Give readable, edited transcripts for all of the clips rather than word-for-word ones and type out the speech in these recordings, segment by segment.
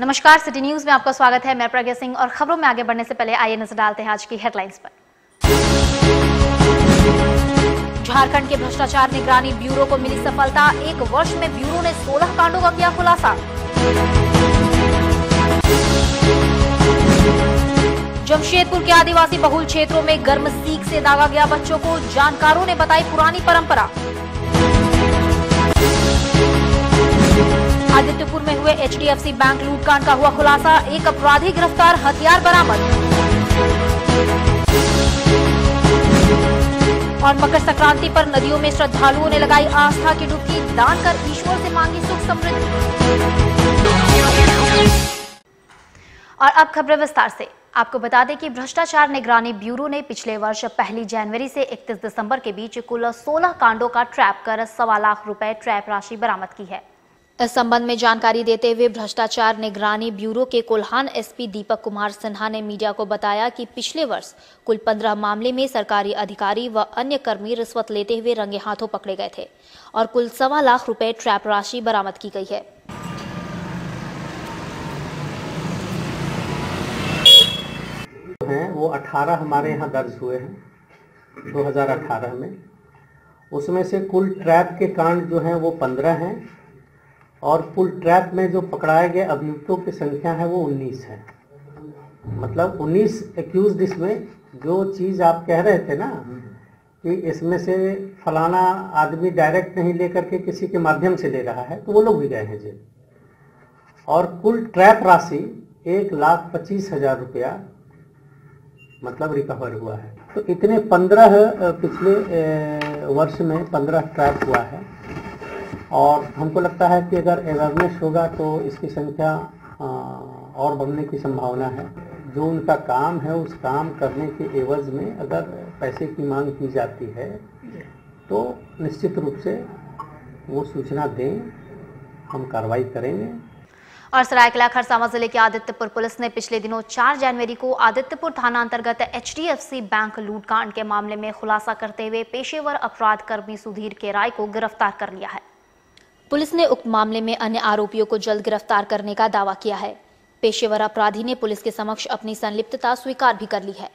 नमस्कार, city news में आपका स्वागत है। मैं प्रज्ञा सिंह और खबरों में आगे बढ़ने से पहले आइए नजर डालते हैं आज की हेडलाइंस पर। झारखंड के भ्रष्टाचार निगरानी ब्यूरो को मिली सफलता। 1 वर्ष में ब्यूरो ने 16 कांडों का किया खुलासा। जमशेदपुर के आदिवासी बहुल क्षेत्रों में गर्म सीख से दागा गया बच्चों को। जानकारों ने बताई पुरानी परंपरा। आदित्यपुर में हुए HDFC बैंक लूटकांड का हुआ खुलासा। 1 अपराधी गिरफ्तार, हथियार बरामद। और मकर संक्रांति पर नदियों में श्रद्धालुओं ने लगाई आस्था की डुबकी। दान कर ईश्वर से मांगी सुख समृद्धि। और अब खबरें विस्तार से। आपको बता दें कि भ्रष्टाचार निगरानी ब्यूरो ने पिछले वर्ष 1 जनवरी से 31 दिसंबर के बीच कुल 16 कांडों का ट्रैप कर 1.25 लाख रुपए ट्रैप राशि बरामद की है। इस संबंध में जानकारी देते हुए भ्रष्टाचार निगरानी ब्यूरो के कोल्हान SP दीपक कुमार सिन्हा ने मीडिया को बताया कि पिछले वर्ष कुल 15 मामले में सरकारी अधिकारी व अन्य कर्मी रिश्वत लेते हुए रंगे हाथों पकड़े गए थे और कुल 1.25 लाख रुपए ट्रैप राशि बरामद की गई है। वो 18 हमारे यहाँ दर्ज हुए हैं 2018 में। उसमें से कुल ट्रैप के कांड जो हैं वो 15 हैं और कुल ट्रैप में जो पकड़ाए गए अभियुक्तों की संख्या है वो 19 है। मतलब 19 एक्यूज्ड। इसमें जो चीज़ आप कह रहे थे ना कि इसमें से फलाना आदमी डायरेक्ट नहीं लेकर के किसी के माध्यम से ले रहा है, तो वो लोग भी गए हैं जेल। और कुल ट्रैप राशि 1,25,000 रुपया मतलब रिकवर हुआ है। तो इतने 15 पिछले वर्ष में 15 ट्रैप हुआ है और हमको लगता है कि अगर अवेयरनेस होगा तो इसकी संख्या और बढ़ने की संभावना है। जो उनका काम है उस काम करने के एवज में अगर पैसे की मांग की जाती है तो निश्चित रूप से वो सूचना दें, हम कार्रवाई करेंगे। और सरायकेला खरसावां जिले के आदित्यपुर पुलिस ने पिछले दिनों 4 जनवरी को आदित्यपुर थाना अंतर्गत HDFC बैंक लूटकांड के मामले में खुलासा करते हुए पेशेवर अपराध कर्मी सुधीर केराई को गिरफ्तार कर लिया है। पुलिस ने उक्त मामले में अन्य आरोपियों को जल्द गिरफ्तार करने का दावा किया है। पेशेवर अपराधी ने पुलिस के समक्ष अपनी संलिप्तता स्वीकार भी कर ली है,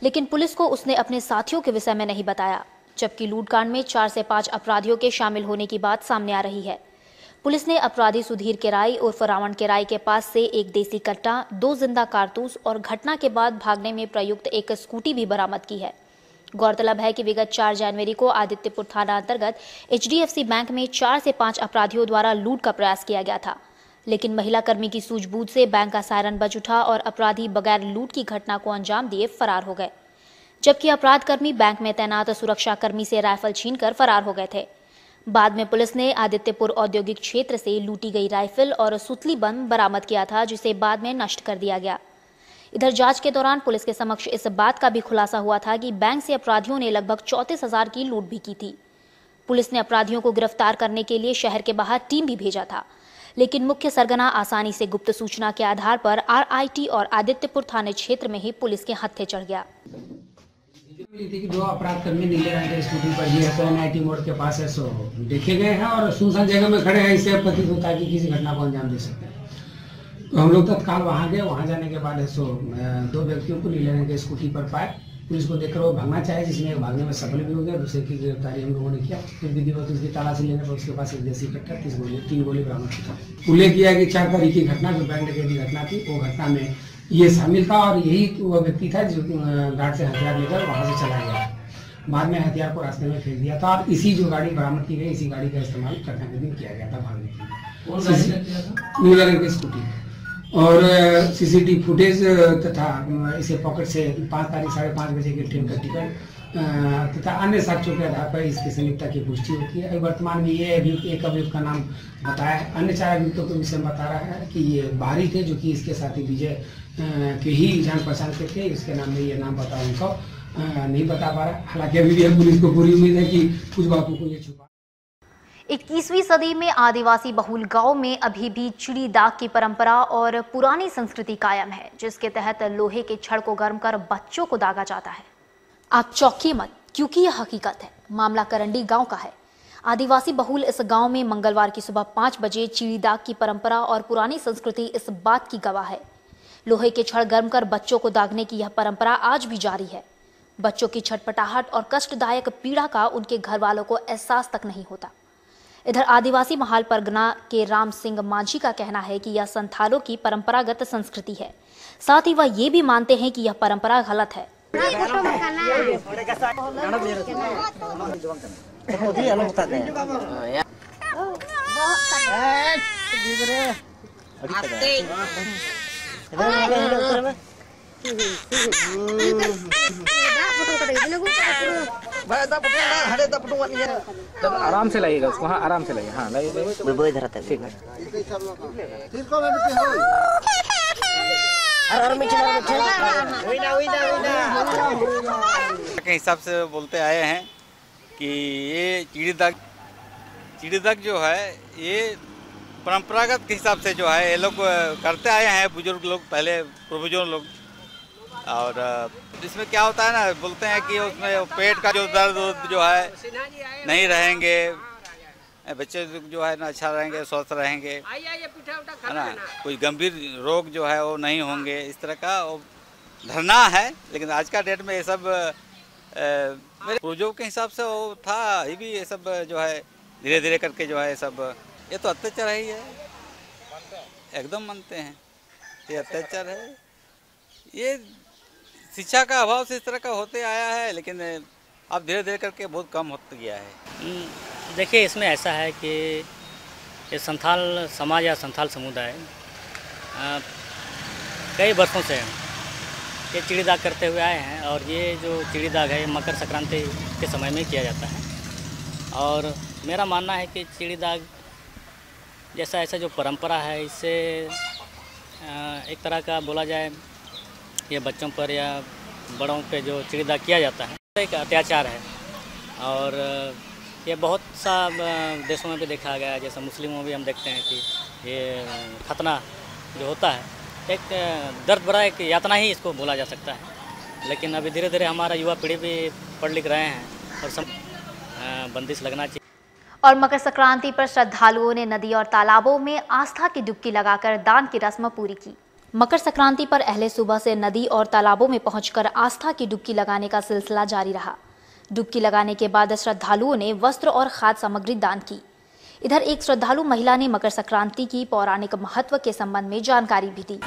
लेकिन पुलिस को उसने अपने साथियों के विषय में नहीं बताया, जबकि लूटकांड में 4 से 5 अपराधियों के शामिल होने की बात सामने आ रही है। पुलिस ने अपराधी सुधीर केराई उर्फ रावण केराई के पास से 1 देसी कट्टा, 2 जिंदा कारतूस और घटना के बाद भागने में प्रयुक्त 1 स्कूटी भी बरामद की है। गौरतलब है कि विगत 4 जनवरी को आदित्यपुर थाना अंतर्गत HDFC बैंक में 4 से 5 अपराधियों द्वारा लूट का प्रयास किया गया था, लेकिन महिला कर्मी की सूझबूझ से बैंक का सायरन बज उठा और अपराधी बगैर लूट की घटना को अंजाम दिए फरार हो गए, जबकि अपराध कर्मी बैंक में तैनात सुरक्षा कर्मी से राइफल छीनकर फरार हो गए थे। बाद में पुलिस ने आदित्यपुर औद्योगिक क्षेत्र से लूटी गई राइफल और सुतली बम बरामद किया था, जिसे बाद में नष्ट कर दिया गया। इधर जांच के दौरान पुलिस के समक्ष इस बात का भी खुलासा हुआ था कि बैंक से अपराधियों ने लगभग 34,000 की लूट भी की थी। पुलिस ने अपराधियों को गिरफ्तार करने के लिए शहर के बाहर टीम भी भेजा था, लेकिन मुख्य सरगना आसानी से गुप्त सूचना के आधार पर RIT और आदित्यपुर थाने क्षेत्र में ही पुलिस के हत्थे चढ़ गया। मिली थी कि 2 अपराध कर्मी नीले रंग के स्कूटी पर ही है, तो NIT मोड़ के पास है, सो देखे गए हैं और सुनसान जगह में खड़े हैं। इससे प्रतीत होता है कि किसी घटना को अंजाम दे सकते हैं। तो हम लोग तत्काल वहां गए। वहां जाने के बाद 2 व्यक्तियों को नीले रंग के स्कूटी पर पाए। पुलिस को देखकर वो भागना चाहे, जिसमें एक भागने में सफल भी हो गया, दूसरे की गिरफ्तारी हम लोगों ने किया। फिर विधिवत उसकी तलाशी लेने पर उसके पास 1 देसी कट्टा, 3 गोली बरामद की। उल्लेख किया कि 4 तारीख की घटना जो बैंक डकैती घटना थी, वो घटना में ये शामिल था और यही वो व्यक्ति था जो घाट से हथियार लेकर वहां से चला गया। बाद में हथियार को रास्ते में फेंक दिया था और इसी जो गाड़ी बरामद की गई, इसी गाड़ी का इस्तेमाल घटना के दिन किया गया था भागने के लिए। नीले रंग की स्कूटी और CCTV फुटेज तथा इसे पॉकेट से 5 तारीख 5:30 बजे की ट्रेन का टिकट तथा अन्य साक्ष्यों के आधार पर इसकी संलिप्तता की पुष्टि होती है। वर्तमान में ये अभियुक्त, एक अभियुक्त का नाम बताया है, अन्य 4 अभियुक्तों के विषय में बता रहा है कि ये बाहरी थे, जो कि इसके साथी विजय के ही जान पहचान के थे। इसके नाम में ये नाम पता उनको नहीं बता पा रहा। हालांकि अभी भी पुलिस को पूरी उम्मीद है कि कुछ बातों को ये छुपा। 21वीं सदी में आदिवासी बहुल गांव में अभी भी चिड़ी दाग की परंपरा और पुरानी संस्कृति कायम है, जिसके तहत लोहे के छड़ को गर्म कर बच्चों को दागा जाता है। आप चौंकिए मत, क्योंकि यह हकीकत है। मामला करंडी गांव का है। आदिवासी बहुल इस गांव में मंगलवार की सुबह 5 बजे चिड़ी दाग की परंपरा और पुरानी संस्कृति इस बात की गवाह है। लोहे के छड़ गर्म कर बच्चों को दागने की यह परंपरा आज भी जारी है। बच्चों की छटपटाहट और कष्टदायक पीड़ा का उनके घर वालों को एहसास तक नहीं होता। इधर आदिवासी महाल परगना के राम सिंह मांझी का कहना है कि यह संथालों की परंपरागत संस्कृति है। साथ ही वह ये भी मानते हैं कि यह परंपरा गलत है। आराम से लाइएगा उसको। हाँ, आराम से लाइए। हाँ, लाइए। ठीक है। के हिसाब से बोलते आए हैं कि ये चिड़ी दाग जो है ये परंपरागत के हिसाब से जो है ये लोग करते आए हैं, बुजुर्ग लोग, पहले पूर्वजों लोग। और इसमें क्या होता है ना, बोलते हैं कि उसमें पेट का जो दर्द जो है नहीं रहेंगे, बच्चे जो है ना अच्छा रहेंगे, स्वस्थ रहेंगे, है ना, कोई गंभीर रोग जो है वो नहीं होंगे, इस तरह का वो धरना है। लेकिन आज का डेट में ये सब मेरे पूर्वजों के हिसाब से वो था ही भी, ये सब जो है धीरे धीरे करके जो है सब ये तो अत्याचार ही है, एकदम मानते हैं ये अत्याचार है। ये शिक्षा का अभाव से इस तरह का होते आया है, लेकिन अब धीरे धीरे करके बहुत कम होता गया है। देखिए, इसमें ऐसा है कि ये संथाल समाज या संथाल समुदाय कई वर्षों से ये चिड़ी दाग करते हुए आए हैं। और ये जो चिड़ी दाग है ये मकर संक्रांति के समय में किया जाता है। और मेरा मानना है कि चिड़ी दाग जैसा ऐसा जो परंपरा है, इससे एक तरह का बोला जाए ये बच्चों पर या बड़ों पे जो चिड़ी दाग किया जाता है एक अत्याचार है। और ये बहुत सा देशों में भी देखा गया है, जैसे मुस्लिमों में भी हम देखते हैं कि ये खतना जो होता है एक दर्द भरा एक यातना ही इसको बोला जा सकता है। लेकिन अभी धीरे धीरे हमारा युवा पीढ़ी भी पढ़ लिख रहे हैं और सब बंदिश लगना चाहिए। और मकर संक्रांति पर श्रद्धालुओं ने नदी और तालाबों में आस्था की डुबकी लगाकर दान की रस्म पूरी की। मकर संक्रांति पर अहले सुबह से नदी और तालाबों में पहुंचकर आस्था की डुबकी लगाने का सिलसिला जारी रहा। डुबकी लगाने के बाद श्रद्धालुओं ने वस्त्र और खाद्य सामग्री दान की। इधर एक श्रद्धालु महिला ने मकर संक्रांति की पौराणिक महत्व के संबंध में जानकारी भी दी।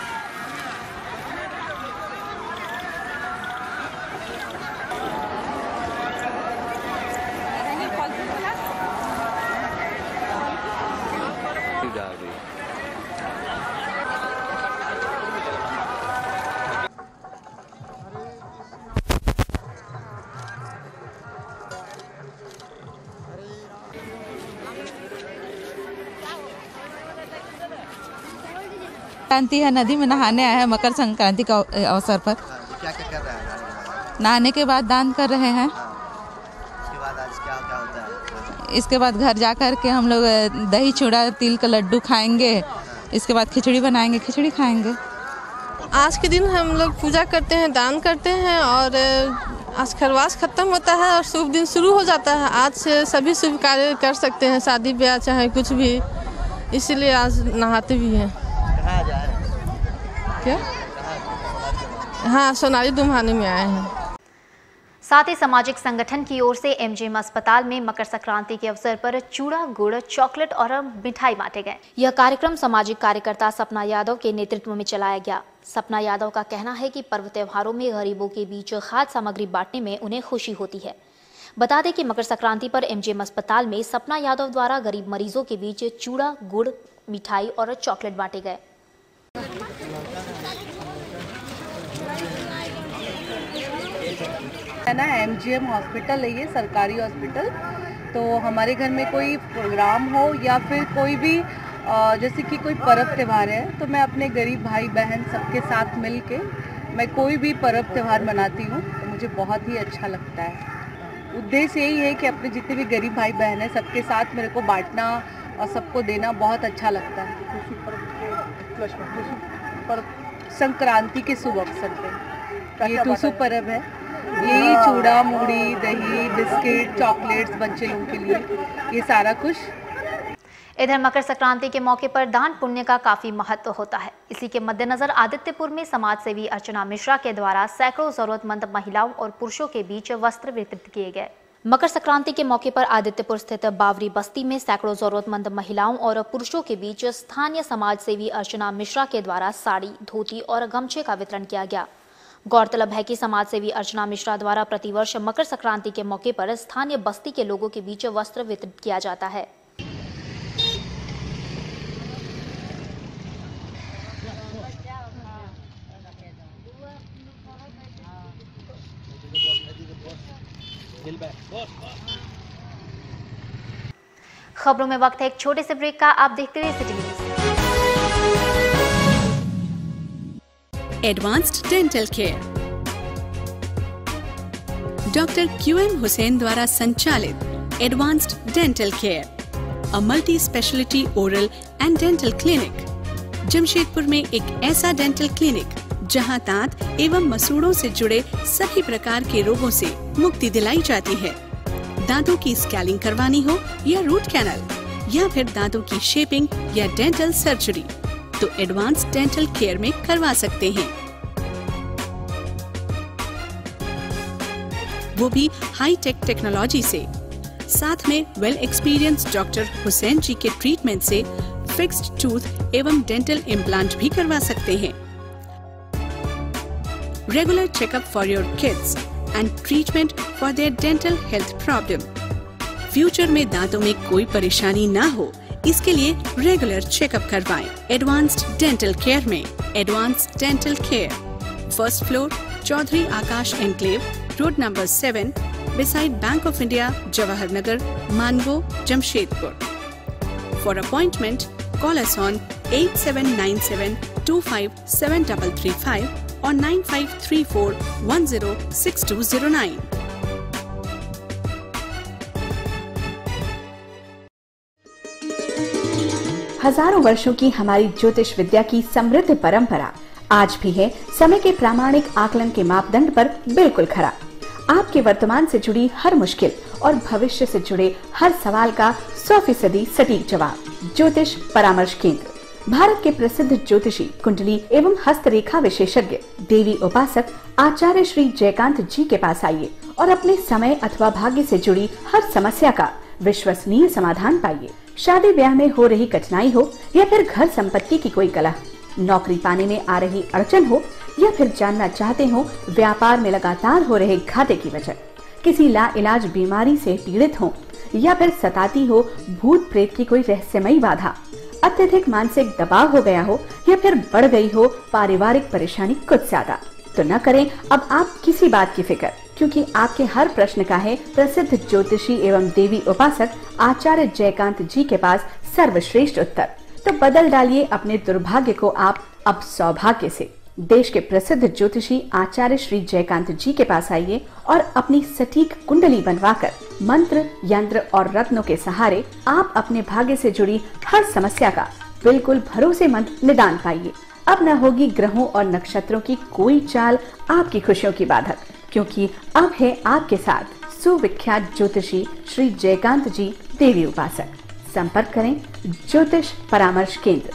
संक्रांति है, नदी में नहाने आए हैं मकर संक्रांति का अवसर पर। क्या क्या कर रहे हैं? नहाने के बाद दान कर रहे हैं। उसके बाद आज क्या क्या होता है? इसके बाद घर जा कर के हम लोग दही चूड़ा तिल का लड्डू खाएंगे। इसके बाद खिचड़ी बनाएंगे, खिचड़ी खाएंगे। आज के दिन हम लोग पूजा करते हैं, दान करते हैं और आज खरवास खत्म होता है और शुभ दिन शुरू हो जाता है। आज से सभी शुभ कार्य कर सकते हैं, शादी ब्याह चाहे कुछ भी, इसीलिए आज नहाते भी हैं। कहाँ जा रहे हैं? क्या? हाँ, सोनाली दुम्हानी में आए हैं। साथ ही सामाजिक संगठन की ओर से एमजीएम अस्पताल में मकर संक्रांति के अवसर पर चूड़ा, गुड़, चॉकलेट और मिठाई बांटे गए। यह कार्यक्रम सामाजिक कार्यकर्ता सपना यादव के नेतृत्व में चलाया गया। सपना यादव का कहना है कि पर्व त्योहारों में गरीबों के बीच खाद्य सामग्री बांटने में उन्हें खुशी होती है। बता दें कि मकर संक्रांति पर एमजीएम अस्पताल में सपना यादव द्वारा गरीब मरीजों के बीच चूड़ा, गुड़, मिठाई और चॉकलेट बांटे गए। है ना, एमजीएम हॉस्पिटल है ये, सरकारी हॉस्पिटल। तो हमारे घर में कोई प्रोग्राम हो या फिर कोई भी जैसे कि कोई पर्व त्यौहार है, तो मैं अपने गरीब भाई बहन सबके साथ मिल के मैं कोई भी पर्व त्यौहार मनाती हूँ, तो मुझे बहुत ही अच्छा लगता है। उद्देश्य यही है कि अपने जितने भी गरीब भाई बहन हैं सबके साथ मेरे को बांटना और सबको देना बहुत अच्छा लगता है। संक्रांति के शुभ अवसर पे ये टूसू पर्व है, यही चूड़ा, मूढ़ी, दही, बिस्किट, चॉकलेट्स बच्चे लोगों के लिए, ये सारा कुछ। इधर मकर संक्रांति के मौके पर दान पुण्य का काफी महत्व होता है। इसी के मद्देनजर आदित्यपुर में समाज सेवी अर्चना मिश्रा के द्वारा सैकड़ों जरूरतमंद महिलाओं और पुरुषों के बीच वस्त्र वितरित किए गए। मकर संक्रांति के मौके पर आदित्यपुर स्थित बावरी बस्ती में सैकड़ों जरूरतमंद महिलाओं और पुरुषों के बीच स्थानीय समाज सेवी अर्चना मिश्रा के द्वारा साड़ी, धोती और गमछे का वितरण किया गया। गौरतलब है कि समाज सेवी अर्चना मिश्रा द्वारा प्रतिवर्ष मकर संक्रांति के मौके पर स्थानीय बस्ती के लोगों के बीच वस्त्र वितरित किया जाता है। खबरों में वक्त है एक छोटे से ब्रेक का। आप देखते रहिए city news. Advanced dental care doctor QM Hussain द्वारा संचालित advanced dental care, a multi speciality oral and dental clinic. Jamshedpur में एक ऐसा डेंटल क्लिनिक जहां दांत एवं मसूड़ों से जुड़े सभी प्रकार के रोगों से मुक्ति दिलाई जाती है। दांतों की स्कैलिंग करवानी हो या रूट कैनल या फिर दांतों की शेपिंग या डेंटल सर्जरी तो एडवांस डेंटल केयर में करवा सकते हैं, वो भी हाई टेक टेक्नोलॉजी से। साथ में well experience doctor Hussain ji के ट्रीटमेंट से फिक्स्ड टूथ एवं डेंटल इम्प्लांट भी करवा सकते हैं। Regular checkup for your kids and treatment for their dental health problem. Future में दांतों में कोई परेशानी ना हो, इसके लिए रेगुलर चेकअप करवाएं। एडवांस्ड डेंटल केयर में advanced dental care, first floor, Chaudhary Akash enclave, road number 7, beside Bank of India, Jawahar Nagar, Mango, Jamshedpur. For appointment call us on 8797257335 और 9534106209। हजारों वर्षों की हमारी ज्योतिष विद्या की समृद्ध परंपरा आज भी है समय के प्रामाणिक आकलन के मापदंड पर बिल्कुल खरा। आपके वर्तमान से जुड़ी हर मुश्किल और भविष्य से जुड़े हर सवाल का 100% सटीक जवाब। ज्योतिष परामर्श केंद्र भारत के प्रसिद्ध ज्योतिषी, कुंडली एवं हस्तरेखा विशेषज्ञ, देवी उपासक आचार्य श्री जयकांत जी के पास आइए और अपने समय अथवा भाग्य से जुड़ी हर समस्या का विश्वसनीय समाधान पाइए। शादी ब्याह में हो रही कठिनाई हो या फिर घर संपत्ति की कोई कलह, नौकरी पाने में आ रही अड़चन हो या फिर जानना चाहते हो व्यापार में लगातार हो रहे घाटे की वजह, किसी लाइलाज बीमारी से पीड़ित हो या फिर सताती हो भूत प्रेत की कोई रहस्यमयी बाधा, अत्यधिक मानसिक दबाव हो गया हो या फिर बढ़ गई हो पारिवारिक परेशानी कुछ ज्यादा, तो न करें अब आप किसी बात की फिक्र, क्योंकि आपके हर प्रश्न का है प्रसिद्ध ज्योतिषी एवं देवी उपासक आचार्य जयकांत जी के पास सर्वश्रेष्ठ उत्तर। तो बदल डालिए अपने दुर्भाग्य को आप अब सौभाग्य से। देश के प्रसिद्ध ज्योतिषी आचार्य श्री जयकांत जी के पास आइए और अपनी सटीक कुंडली बनवाकर मंत्र, यंत्र और रत्नों के सहारे आप अपने भाग्य से जुड़ी हर समस्या का बिल्कुल भरोसेमंद निदान पाइए। अब न होगी ग्रहों और नक्षत्रों की कोई चाल आपकी खुशियों की बाधक, क्योंकि अब है आपके साथ सुविख्यात ज्योतिषी श्री जयकांत जी देवी उपासक। संपर्क करें ज्योतिष परामर्श केंद्र।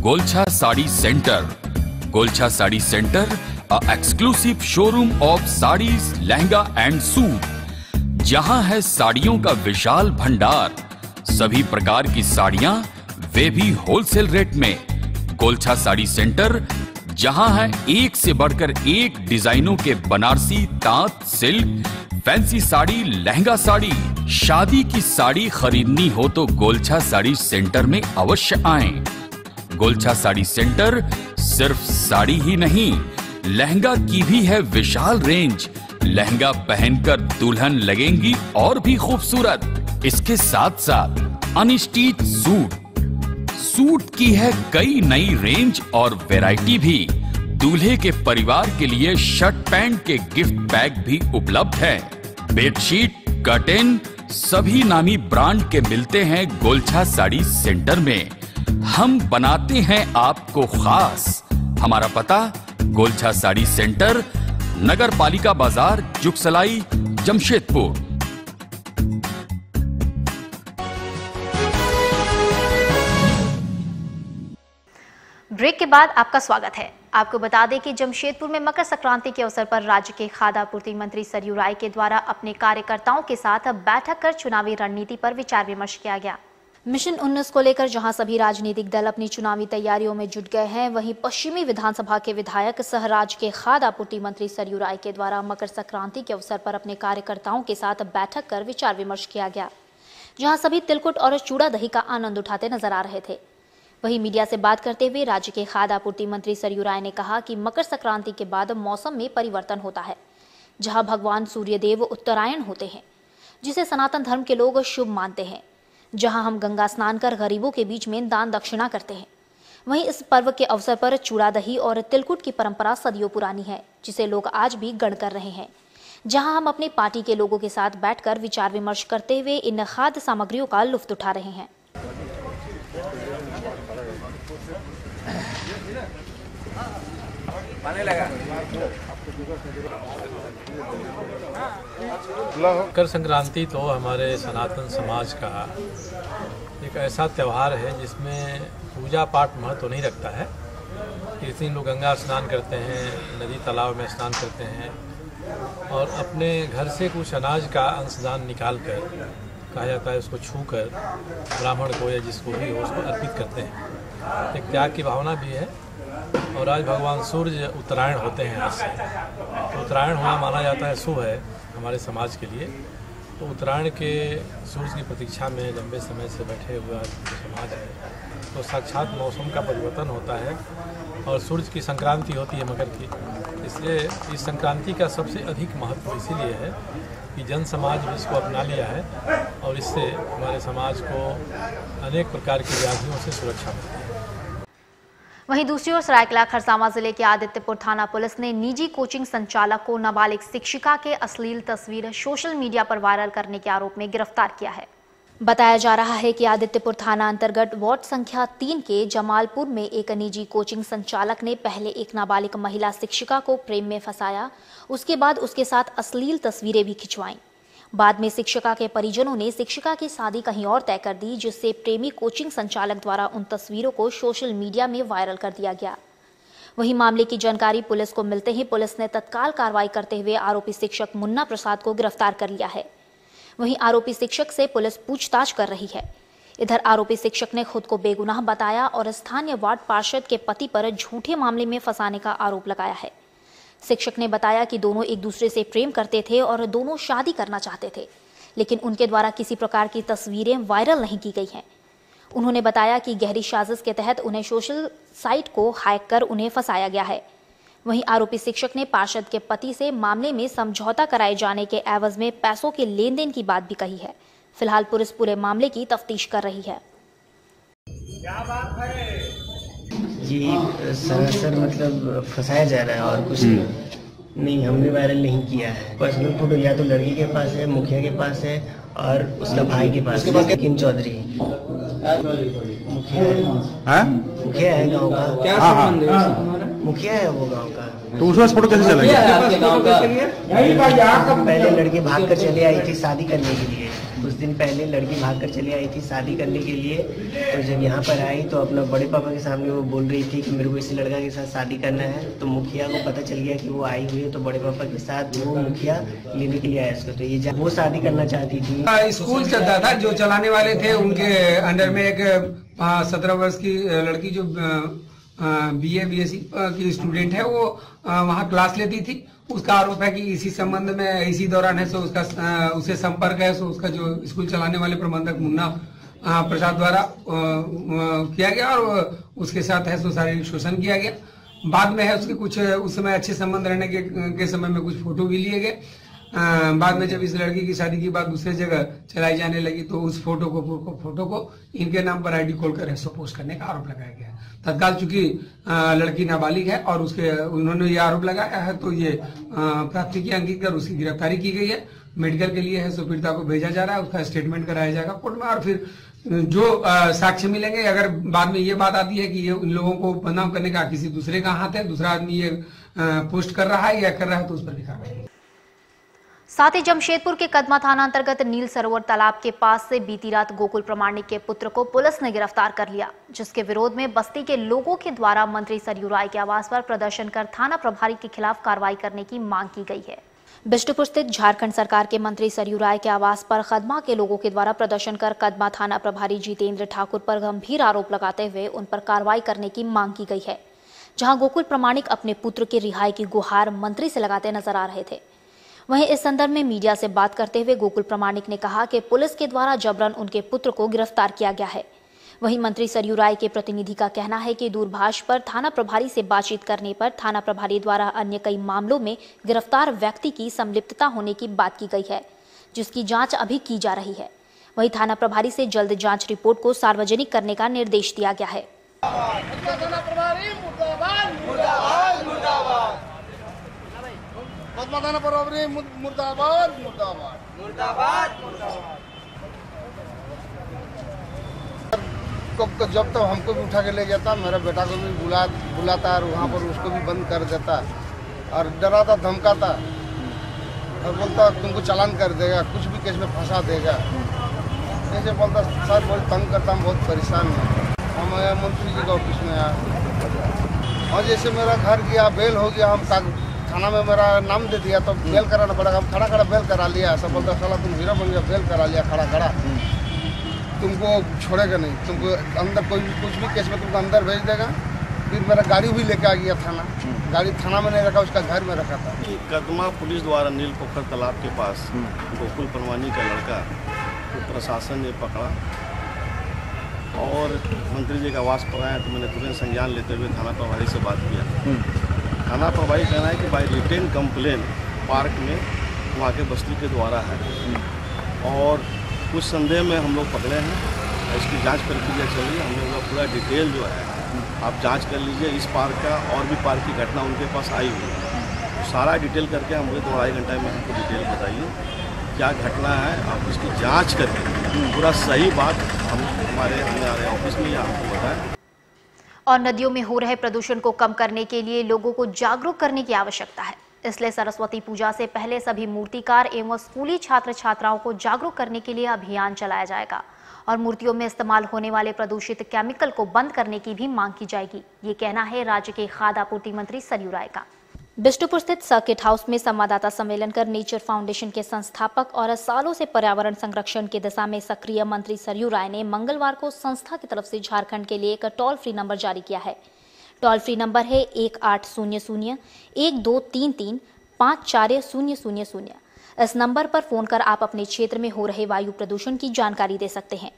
Golchha sari centre. Golchha sari centre, a exclusive showroom of saris, lehenga and suit, जहां है साड़ियों का विशाल भंडार, सभी प्रकार की साड़ियां, वे भी होलसेल रेट में। गोलछा साड़ी सेंटर, जहां है एक से बढ़कर एक डिजाइनों के बनारसी, तांत, सिल्क, फैंसी साड़ी, लहंगा साड़ी। शादी की साड़ी खरीदनी हो तो गोलछा साड़ी सेंटर में अवश्य आएं। गोलछा साड़ी सेंटर सिर्फ साड़ी ही नहीं, लहंगा की भी है विशाल रेंज। लहंगा पहनकर दुल्हन लगेंगी और भी खूबसूरत। इसके साथ साथ अनस्टिच सूट की है कई नई रेंज और वैरायटी भी। दूल्हे के परिवार के लिए शर्ट पैंट के गिफ्ट बैग भी उपलब्ध है। बेडशीट, कर्टेन सभी नामी ब्रांड के मिलते हैं गोलछा साड़ी सेंटर में। हम बनाते हैं आपको खास। हमारा पता गोलछा साड़ी सेंटर, नगर पालिका बाजार, जुगसलाई, जमशेदपुर। ब्रेक के बाद आपका स्वागत है। आपको बता दें कि जमशेदपुर में मकर संक्रांति के अवसर पर राज्य के खाद्य आपूर्ति मंत्री सरयू राय के द्वारा अपने कार्यकर्ताओं के साथ बैठक कर चुनावी रणनीति पर विचार विमर्श किया गया। मिशन 19 को लेकर जहां सभी राजनीतिक दल अपनी चुनावी तैयारियों में जुट गए हैं, वहीं पश्चिमी विधानसभा के विधायक सह राज्य के खाद्य आपूर्ति मंत्री सरयू राय के द्वारा मकर संक्रांति के अवसर पर अपने कार्यकर्ताओं के साथ बैठक कर विचार विमर्श किया गया, जहां सभी तिलकुट और चूड़ा दही का आनंद उठाते नजर आ रहे थे। वहीं मीडिया से बात करते हुए राज्य के खाद्य आपूर्ति मंत्री सरयू राय ने कहा कि मकर संक्रांति के बाद मौसम में परिवर्तन होता है, जहां भगवान सूर्यदेव उत्तरायण होते हैं, जिसे सनातन धर्म के लोग शुभ मानते हैं, जहां हम गंगा स्नान कर गरीबों के बीच में दान दक्षिणा करते हैं। वहीं इस पर्व के अवसर पर चूड़ा दही और तिलकुट की परंपरा सदियों पुरानी है, जिसे लोग आज भी गढ़ कर रहे हैं, जहां हम अपनी पार्टी के लोगों के साथ बैठकर विचार विमर्श करते हुए इन खाद्य सामग्रियों का लुत्फ उठा रहे हैं। मकर संक्रांति तो हमारे सनातन समाज का एक ऐसा त्यौहार है जिसमें पूजा पाठ महत्व नहीं रखता है। इस दिन लोग गंगा स्नान करते हैं, नदी तालाब में स्नान करते हैं और अपने घर से कुछ अनाज का अंशदान निकाल कर, कहा जाता है उसको छू कर ब्राह्मण को या जिसको भी हो उसको अर्पित करते हैं। एक त्याग की भावना भी है। और आज भगवान सूर्य उत्तरायण होते हैं आज से, तो उत्तरायण होना माना जाता है शुभ है हमारे समाज के लिए। तो उत्तरायण के सूर्य की प्रतीक्षा में लंबे समय से बैठे हुए आज समाज है, तो साक्षात मौसम का परिवर्तन होता है और सूर्य की संक्रांति होती है मकर की। इसलिए इस संक्रांति का सबसे अधिक महत्व इसीलिए है कि जन समाज भी इसको अपना लिया है और इससे हमारे समाज को अनेक प्रकार की व्याधियों से सुरक्षा मिलती है। वहीं दूसरी ओर सरायकेला खरसावां जिले के आदित्यपुर थाना पुलिस ने निजी कोचिंग संचालक को नाबालिग शिक्षिका के अश्लील तस्वीर सोशल मीडिया पर वायरल करने के आरोप में गिरफ्तार किया है। बताया जा रहा है कि आदित्यपुर थाना अंतर्गत वार्ड संख्या 3 के जमालपुर में एक निजी कोचिंग संचालक ने पहले एक नाबालिग महिला शिक्षिका को प्रेम में फंसाया, उसके बाद उसके साथ अश्लील तस्वीरें भी खिंचवाईं। बाद में शिक्षिका के परिजनों ने शिक्षिका की शादी कहीं और तय कर दी, जिससे प्रेमी कोचिंग संचालक द्वारा उन तस्वीरों को सोशल मीडिया में वायरल कर दिया गया। वहीं मामले की जानकारी पुलिस को मिलते ही पुलिस ने तत्काल कार्रवाई करते हुए आरोपी शिक्षक मुन्ना प्रसाद को गिरफ्तार कर लिया है। वहीं आरोपी शिक्षक से पुलिस पूछताछ कर रही है। इधर आरोपी शिक्षक ने खुद को बेगुनाह बताया और स्थानीय वार्ड पार्षद के पति पर झूठे मामले में फंसाने का आरोप लगाया है। शिक्षक ने बताया कि दोनों एक दूसरे से प्रेम करते थे और दोनों शादी करना चाहते थे, लेकिन उनके द्वारा किसी प्रकार की तस्वीरें वायरल नहीं की गई हैं। उन्होंने बताया कि गहरी साजिश के तहत उन्हें सोशल साइट को हैक कर उन्हें फंसाया गया है। वहीं आरोपी शिक्षक ने पार्षद के पति से मामले में समझौता कराए जाने के एवज में पैसों के लेन देन की बात भी कही है। फिलहाल पुलिस पूरे मामले की तफ्तीश कर रही है। क्या बात है जी? सर मतलब फंसाया जा रहा है और कुछ नहीं, हमने वायरल नहीं किया है। पर्सनल फोटो या तो लड़की के पास है, मुखिया के पास है और उसका भाई के पास है, किम चौधरी मुखिया है गाँव का। क्या संबंध है? मुखिया है वो गाँव का। तो उसमें फोटो कैसे चला गया? पहले लड़की भाग कर चली आई थी शादी करने के लिए। कुछ दिन पहले लड़की भाग कर चली आई थी शादी करने के लिए। तो जब यहाँ पर आई तो अपना बड़े पापा के सामने वो बोल रही थी कि मेरे को इसी लड़का के साथ शादी करना है। तो मुखिया को पता चल गया कि वो आई हुई है, तो बड़े पापा के साथ वो मुखिया लेने के लिए आया इसको। तो ये वो शादी करना चाहती थी। स्कूल चलता था, जो चलाने वाले थे उनके अंडर में एक 17 वर्ष की लड़की जो BA BSc की स्टूडेंट है, वो वहाँ क्लास लेती थी। उसका आरोप है कि इसी संबंध में इसी दौरान है सो उसका उससे संपर्क है, सो उसका जो स्कूल चलाने वाले प्रबंधक मुन्ना प्रसाद द्वारा किया गया और उसके साथ है सो शारीरिक शोषण किया गया। बाद में है उसके कुछ उस समय अच्छे संबंध रहने के समय में कुछ फोटो भी लिए गए बाद में जब इस लड़की की शादी की बात दूसरी जगह चलाई जाने लगी तो उस फोटो को इनके नाम पर आईडी खोलकर ऐसा पोस्ट करने का आरोप लगाया गया। तत्काल चूंकि लड़की नाबालिग है और उन्होंने ये आरोप लगाया है तो ये प्राथमिकी अंकित कर उसकी गिरफ्तारी की गई है। मेडिकल के लिए है सो पीड़िता को भेजा जा रहा है, उसका स्टेटमेंट कराया जाएगा कोर्ट में और फिर जो साक्ष्य मिलेंगे, अगर बाद में ये बात आती है कि ये उन लोगों को बदनाम करने का किसी दूसरे का हाथ है, दूसरा आदमी ये पोस्ट कर रहा है या कर रहा है तो उस पर भी कार्रवाई। साथ ही जमशेदपुर के कदमा थाना अंतर्गत नील सरोवर तालाब के पास से बीती रात गोकुल प्रमाणिक के पुत्र को पुलिस ने गिरफ्तार कर लिया, जिसके विरोध में बस्ती के लोगों के द्वारा मंत्री सरयू राय के आवास पर प्रदर्शन कर थाना प्रभारी के खिलाफ कार्रवाई करने की मांग की गई है। बिष्टुपुर स्थित झारखंड सरकार के मंत्री सरयू राय के आवास पर कदमा के लोगों के द्वारा प्रदर्शन कर कदमा थाना प्रभारी जितेंद्र ठाकुर पर गंभीर आरोप लगाते हुए उन पर कार्रवाई करने की मांग की गई है। जहां गोकुल प्रमाणिक अपने पुत्र की रिहाई की गुहार मंत्री से लगाते नजर आ रहे थे। वहीं इस संदर्भ में मीडिया से बात करते हुए गोकुल प्रमाणिक ने कहा कि पुलिस के द्वारा जबरन उनके पुत्र को गिरफ्तार किया गया है। वहीं मंत्री सरयू राय के प्रतिनिधि का कहना है कि दूरभाष पर थाना प्रभारी से बातचीत करने पर थाना प्रभारी द्वारा अन्य कई मामलों में गिरफ्तार व्यक्ति की संलिप्तता होने की बात की गई है, जिसकी जांच अभी की जा रही है। वहीं थाना प्रभारी से जल्द जांच रिपोर्ट को सार्वजनिक करने का निर्देश दिया गया है। जब तक हमको भी उठा के ले जाता, मेरा बेटा को भी बुलाता और वहाँ पर उसको भी बंद कर देता और डराता धमकाता और बोलता तुमको चालान कर देगा, कुछ भी केस में फंसा देगा, ऐसे बोलता। सर बहुत तंग करता, हम बहुत परेशान हैं। हम आया मंत्री जी के ऑफिस में आया और जैसे मेरा घर गया, बेल हो गया, हम थाना में मेरा नाम दे दिया तो बेल कराना पड़ेगा। हम खड़ा बेल करा लिया। सब बोलता साला तुम हीरो बन गया, बेल करा लिया खड़ा, तुमको छोड़ेगा नहीं, तुमको अंदर कुछ भी केस में तुमको अंदर भेज देगा। फिर मेरा गाड़ी भी लेके आ गया थाना, गाड़ी थाना में नहीं रखा, उसका घर में रखा था। कदमा पुलिस द्वारा नील पोखर तालाब के पास गोकुल परवानी का लड़का तो प्रशासन ने पकड़ा और मंत्री जी का आवास पर आया तो मैंने तुरंत संज्ञान लेते हुए थाना प्रभारी से बात किया। थाना प्रभारी कहना है कि बाई रिटेन कंप्लेन पार्क में वहाँ के बस्ती के द्वारा है और कुछ संदेह में हम लोग पकड़े हैं। इसकी जांच प्रक्रिया चल रही है। हम लोग का पूरा डिटेल जो है आप जांच कर लीजिए। इस पार्क का और भी पार्क की घटना उनके पास आई हुई है, तो सारा डिटेल करके हम मुझे 2-2.5 घंटे में हमको डिटेल बताइए क्या घटना है। आप इसकी जांच करके पूरा सही बात हमारे ऑफिस में आपको बताएं। और नदियों में हो रहे प्रदूषण को कम करने के लिए लोगों को जागरूक करने की आवश्यकता है। इसलिए सरस्वती पूजा से पहले सभी मूर्तिकार एवं स्कूली छात्र छात्राओं को जागरूक करने के लिए अभियान चलाया जाएगा और मूर्तियों में इस्तेमाल होने वाले प्रदूषित केमिकल को बंद करने की भी मांग की जाएगी। ये कहना है राज्य के खाद्य आपूर्ति मंत्री सरयू राय का। बिष्टुपुर स्थित सर्किट हाउस में संवाददाता सम्मेलन कर नेचर फाउंडेशन के संस्थापक और सालों से पर्यावरण संरक्षण की दिशा में सक्रिय मंत्री सरयू राय ने मंगलवार को संस्था की तरफ से झारखंड के लिए एक टोल फ्री नंबर जारी किया है। टोल फ्री नंबर है 1800-1233-54000। इस नंबर पर फोन कर आप अपने क्षेत्र में हो रहे वायु प्रदूषण की जानकारी दे सकते हैं।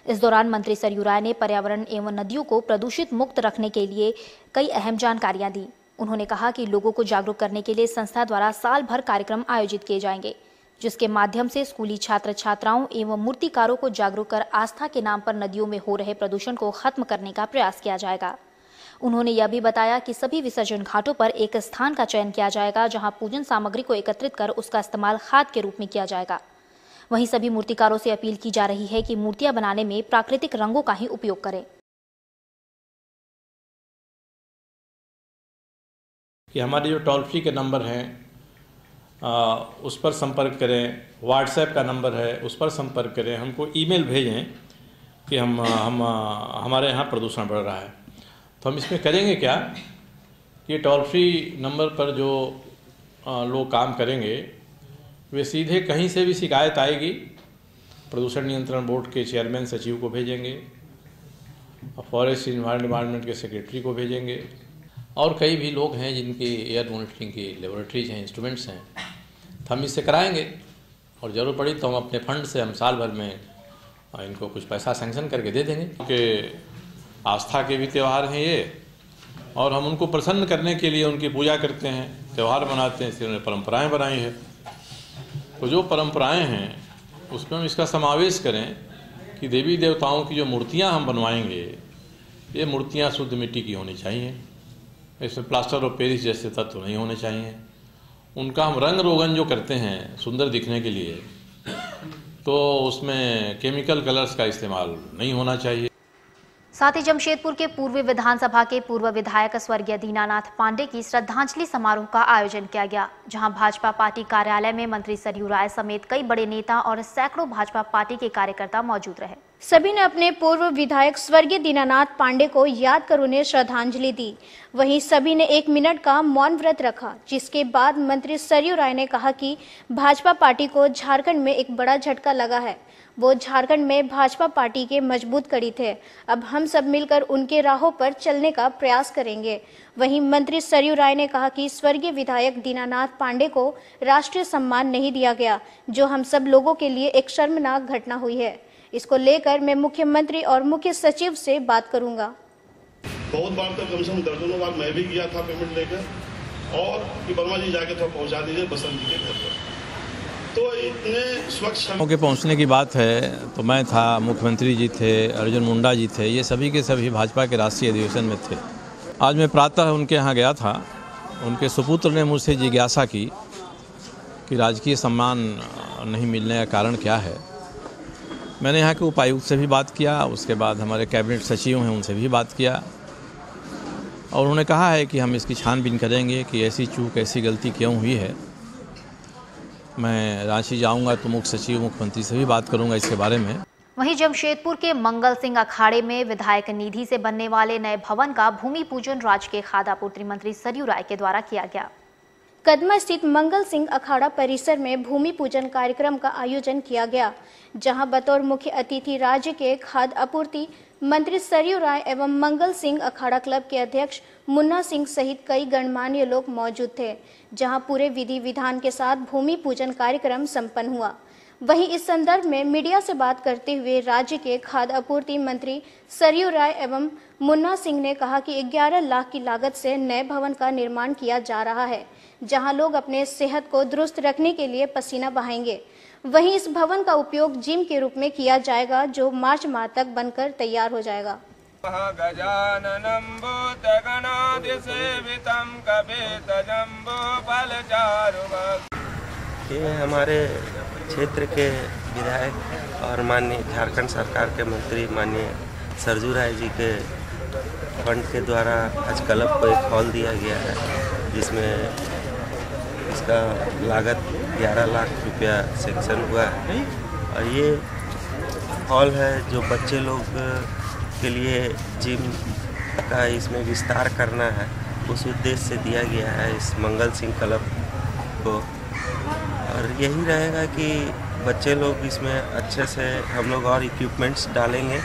इस दौरान मंत्री सरयू राय ने पर्यावरण एवं नदियों को प्रदूषित मुक्त रखने के लिए कई अहम जानकारियां दी। उन्होंने कहा कि लोगों को जागरूक करने के लिए संस्था द्वारा साल भर कार्यक्रम आयोजित किए जाएंगे, जिसके माध्यम से स्कूली छात्र छात्राओं एवं मूर्तिकारों को जागरूक कर आस्था के नाम पर नदियों में हो रहे प्रदूषण को खत्म करने का प्रयास किया जाएगा। उन्होंने यह भी बताया कि सभी विसर्जन घाटों पर एक स्थान का चयन किया जाएगा, जहां पूजन सामग्री को एकत्रित कर उसका इस्तेमाल खाद के रूप में किया जाएगा। वहीं सभी मूर्तिकारों से अपील की जा रही है कि मूर्तियां बनाने में प्राकृतिक रंगों का ही उपयोग करें। कि हमारे जो टोल फ्री के नंबर हैं उस पर संपर्क करें, व्हाट्सएप का नंबर है उस पर संपर्क करें, हमको ईमेल भेजें कि हमारे यहाँ प्रदूषण बढ़ रहा है। तो हम इसमें करेंगे क्या कि टोल फ्री नंबर पर जो लोग काम करेंगे वे सीधे कहीं से भी शिकायत आएगी प्रदूषण नियंत्रण बोर्ड के चेयरमैन सचिव को भेजेंगे, फॉरेस्ट डिपार्टमेंट के सेक्रेटरी को भेजेंगे और कई भी लोग हैं जिनकी एयर मॉनिटरिंग की लेबोरेटरीज हैं, इंस्ट्रूमेंट्स हैं, तो हम इससे कराएंगे और ज़रूर पड़ी तो हम अपने फंड से हम साल भर में इनको कुछ पैसा सैंक्शन करके दे देंगे। क्योंकि आस्था के भी त्यौहार हैं ये और हम उनको प्रसन्न करने के लिए उनकी पूजा करते हैं, त्यौहार मनाते हैं, इसलिए उन्हें परंपराएं बनाई है। तो जो परंपराएं हैं उसमें हम इसका समावेश करें कि देवी देवताओं की जो मूर्तियां हम बनवाएंगे ये मूर्तियां शुद्ध मिट्टी की होनी चाहिए, इसमें प्लास्टर ऑफ पेरिस जैसे तत्व नहीं होने चाहिए। उनका हम रंग रोगन जो करते हैं सुंदर दिखने के लिए, तो उसमें केमिकल कलर्स का इस्तेमाल नहीं होना चाहिए। साथ ही जमशेदपुर के पूर्व विधानसभा के पूर्व विधायक स्वर्गीय दीनानाथ पांडे की श्रद्धांजलि समारोह का आयोजन किया गया, जहां भाजपा पार्टी कार्यालय में मंत्री सरयू राय समेत कई बड़े नेता और सैकड़ों भाजपा पार्टी के कार्यकर्ता मौजूद रहे। सभी ने अपने पूर्व विधायक स्वर्गीय दीनानाथ पांडे को याद कर उन्हें श्रद्धांजलि दी। वहीं सभी ने 1 मिनट का मौन व्रत रखा, जिसके बाद मंत्री सरयू राय ने कहा कि भाजपा पार्टी को झारखंड में एक बड़ा झटका लगा है। वो झारखंड में भाजपा पार्टी के मजबूत कड़ी थे। अब हम सब मिलकर उनके राहों पर चलने का प्रयास करेंगे। वहीं मंत्री सरयू राय ने कहा कि स्वर्गीय विधायक दीनानाथ पांडे को राष्ट्रीय सम्मान नहीं दिया गया, जो हम सब लोगों के लिए एक शर्मनाक घटना हुई है। इसको लेकर मैं मुख्यमंत्री और मुख्य सचिव से बात करूंगा। बहुत बार तो कम से कम दर्जनों बार मैं भी गया था पेमेंट लेकर, और कि वर्मा जी जाके थोड़ा पहुंचा दीजिए बसंत जी के घर पर। तो इतने स्वच्छ के पहुंचने की बात है तो मैं था, मुख्यमंत्री जी थे, अर्जुन मुंडा जी थे, ये सभी के सभी भाजपा के राष्ट्रीय अधिवेशन में थे। आज मैं प्रातः उनके यहाँ गया था। उनके सुपुत्र ने मुझसे जिज्ञासा की कि राजकीय सम्मान नहीं मिलने का कारण क्या है। मैंने यहाँ के उपायुक्त से भी बात किया, उसके बाद हमारे कैबिनेट सचिव हैं उनसे भी बात किया, और उन्होंने कहा है कि हम इसकी छानबीन करेंगे कि ऐसी चूक, ऐसी गलती क्यों हुई है। मैं रांची जाऊंगा तो मुख्य सचिव, मुख्यमंत्री से भी बात करूंगा इसके बारे में। वहीं जमशेदपुर के मंगल सिंह अखाड़े में विधायक निधि से बनने वाले नए भवन का भूमि पूजन राज्य के खाद्य आपूर्ति मंत्री सरयू राय के द्वारा किया गया। कदमा स्थित मंगल सिंह अखाड़ा परिसर में भूमि पूजन कार्यक्रम का आयोजन किया गया, जहां बतौर मुख्य अतिथि राज्य के खाद्य आपूर्ति मंत्री सरयू राय एवं मंगल सिंह अखाड़ा क्लब के अध्यक्ष मुन्ना सिंह सहित कई गणमान्य लोग मौजूद थे, जहां पूरे विधि विधान के साथ भूमि पूजन कार्यक्रम संपन्न हुआ। वहीं इस संदर्भ में मीडिया से बात करते हुए राज्य के खाद्य आपूर्ति मंत्री सरयू राय एवं मुन्ना सिंह ने कहा कि 11 लाख की लागत से नए भवन का निर्माण किया जा रहा है, जहां लोग अपने सेहत को दुरुस्त रखने के लिए पसीना बहाएंगे। वहीं इस भवन का उपयोग जिम के रूप में किया जाएगा, जो मार्च माह तक बनकर तैयार हो जाएगा। ये हमारे क्षेत्र के विधायक और माननीय झारखंड सरकार के मंत्री माननीय सरयू राय जी के फंड के द्वारा आज क्लब को एक हॉल दिया गया है, जिसमें इसका लागत 11 लाख रुपया सेंक्शन हुआ है। और ये हॉल है जो बच्चे लोग के लिए जिम का इसमें विस्तार करना है, उस उद्देश्य से दिया गया है इस मंगल सिंह क्लब को। और यही रहेगा कि बच्चे लोग इसमें अच्छे से हम लोग और इक्विपमेंट्स डालेंगे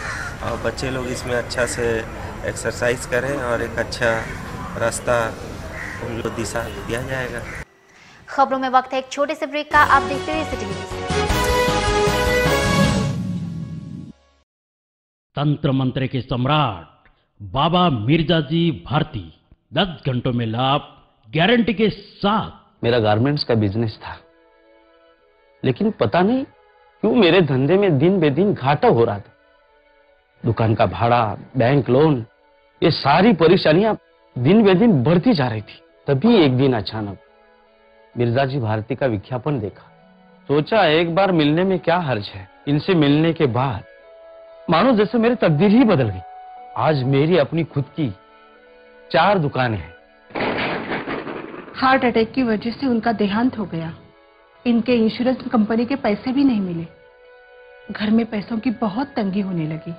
और बच्चे लोग इसमें अच्छा से एक्सरसाइज करें और एक अच्छा रास्ता उन लोग दिशा दिया जाएगा। खबरों में वक्त है एक छोटे से ब्रेक का। आप देखते रहिए सिटी न्यूज़। तंत्र मंत्र के सम्राट बाबा मिर्जा जी भारती 10 घंटों में लाभ गारंटी के साथ। मेरा गारमेंट्स का बिजनेस था, लेकिन पता नहीं क्यों मेरे धंधे में दिन बे दिन घाटा हो रहा था। दुकान का भाड़ा, बैंक लोन, ये सारी परेशानियां दिन बे दिन बढ़ती जा रही थी। तभी एक दिन अचानक मिर्जा जी भारती का विज्ञापन देखा। सोचा एक बार मिलने में क्या हर्ज है। इनसे मिलने के बाद मानो जैसे मेरी तकदीर ही बदल गई। आज मेरी अपनी खुद की 4 दुकानें हैं। हार्ट अटैक की वजह से उनका देहांत हो गया। इनके इंश्योरेंस कंपनी के पैसे भी नहीं मिले। घर में पैसों की बहुत तंगी होने लगी।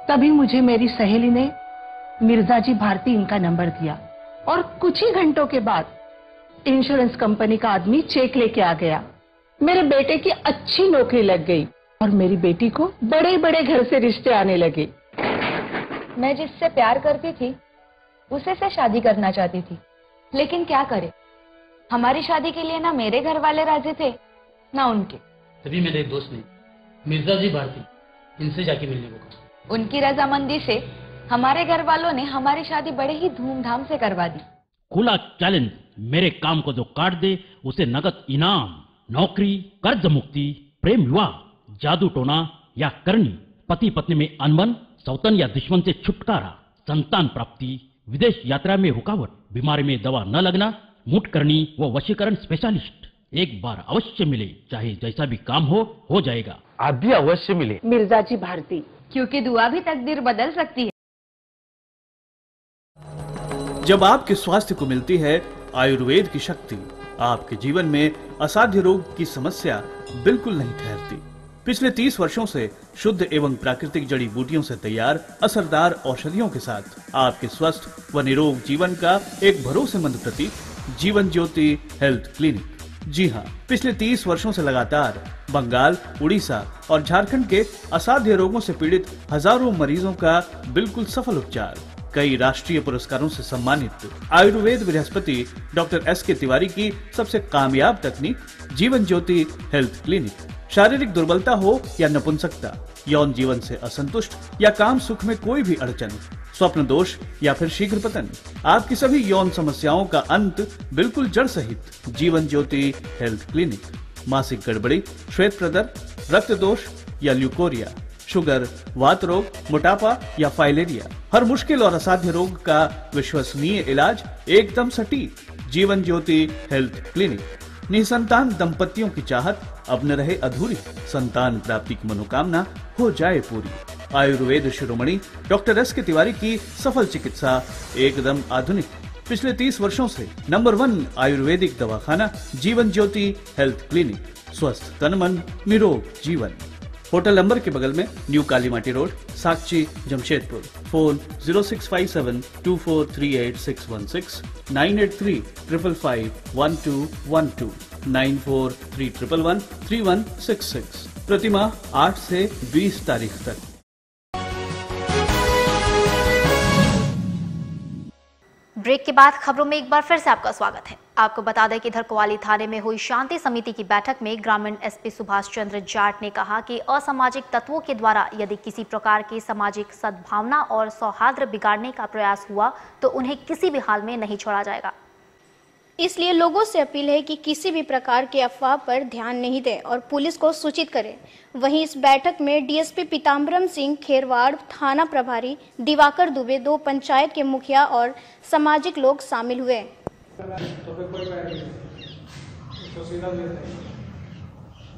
तभी मुझे मेरी सहेली ने मिर्जा जी भारती इनका नंबर दिया और कुछ ही घंटों के बाद इंश्योरेंस कंपनी का आदमी चेक लेके आ गया। मेरे बेटे की अच्छी नौकरी लग गई और मेरी बेटी को बड़े बड़े घर से रिश्ते आने लगे। मैं जिससे प्यार करती थी उसे से शादी करना चाहती थी, लेकिन क्या करे, हमारी शादी के लिए ना मेरे घर वाले राजी थे ना उनके। तभी मेरे एक दोस्त ने मिर्जा जी भारती इनसे जाके मिलने को कहा। उनकी रजामंदी से हमारे घर वालों ने हमारी शादी बड़े ही धूमधाम से करवा दी। खुला चैलेंज, मेरे काम को जो काट दे उसे नगद इनाम। नौकरी, कर्ज मुक्ति, प्रेम विवाह, जादू टोना या करनी, पति पत्नी में अनबन, सौतन या दुश्मन से छुटकारा, संतान प्राप्ति, विदेश यात्रा में रुकावट, बीमारी में दवा न लगना, मुठ करनी व वशीकरण स्पेशलिस्ट। एक बार अवश्य मिले, चाहे जैसा भी काम हो जाएगा। आप भी अवश्य मिले मिर्जाजी भारती, क्योंकि दुआ भी तकदीर बदल सकती है। जब आपके स्वास्थ्य को मिलती है आयुर्वेद की शक्ति, आपके जीवन में असाध्य रोग की समस्या बिल्कुल नहीं ठहरती। पिछले 30 वर्षों से शुद्ध एवं प्राकृतिक जड़ी बूटियों से तैयार असरदार औषधियों के साथ आपके स्वस्थ व निरोग जीवन का एक भरोसेमंद प्रतीक जीवन ज्योति हेल्थ क्लिनिक। जी हाँ, पिछले 30 वर्षों से लगातार बंगाल, उड़ीसा और झारखंड के असाध्य रोगों से पीड़ित हजारों मरीजों का बिल्कुल सफल उपचार, कई राष्ट्रीय पुरस्कारों से सम्मानित आयुर्वेद बृहस्पति डॉक्टर S.K. तिवारी की सबसे कामयाब तकनीक जीवन ज्योति हेल्थ क्लिनिक। शारीरिक दुर्बलता हो या नपुंसकता, यौन जीवन से असंतुष्ट या काम सुख में कोई भी अड़चन, स्वप्न दोष या फिर शीघ्र पतन, आपकी सभी यौन समस्याओं का अंत बिल्कुल जड़ सहित जीवन ज्योति हेल्थ क्लिनिक। मासिक गड़बड़ी, श्वेत प्रदर, रक्त दोष या ल्यूकोरिया, शुगर, वात रोग, मोटापा या फाइलेरिया, हर मुश्किल और असाध्य रोग का विश्वसनीय इलाज एकदम सटीक जीवन ज्योति हेल्थ क्लिनिक। निसंतान दंपतियों की चाहत अब न रहे अधूरी, संतान प्राप्ति की मनोकामना हो जाए पूरी। आयुर्वेद शिरोमणि डॉक्टर S.K. तिवारी की सफल चिकित्सा एकदम आधुनिक। पिछले 30 वर्षों से नंबर 1 आयुर्वेदिक दवाखाना जीवन ज्योति हेल्थ क्लिनिक। स्वस्थ तन मन, निरोग जीवन। होटल नंबर के बगल में न्यू काली माटी रोड, साक्षी, जमशेदपुर। फोन 0657243816, 9835551212, 9431113166। प्रतिमाह 8 से 20 तारीख तक। ब्रेक के बाद खबरों में एक बार फिर से आपका स्वागत है। आपको बता दें कि इधर कोवाली थाने में हुई शांति समिति की बैठक में ग्रामीण एसपी सुभाष चंद्र जाट ने कहा कि असामाजिक तत्वों के द्वारा यदि किसी प्रकार की सामाजिक सद्भावना और सौहार्द बिगाड़ने का प्रयास हुआ तो उन्हें किसी भी हाल में नहीं छोड़ा जाएगा। इसलिए लोगों से अपील है कि किसी भी प्रकार के अफवाह पर ध्यान नहीं दें और पुलिस को सूचित करें। वहीं इस बैठक में डीएसपी पीताम्बरम सिंह खेरवाड़, थाना प्रभारी दिवाकर दुबे, 2 पंचायत के मुखिया और सामाजिक लोग शामिल हुए।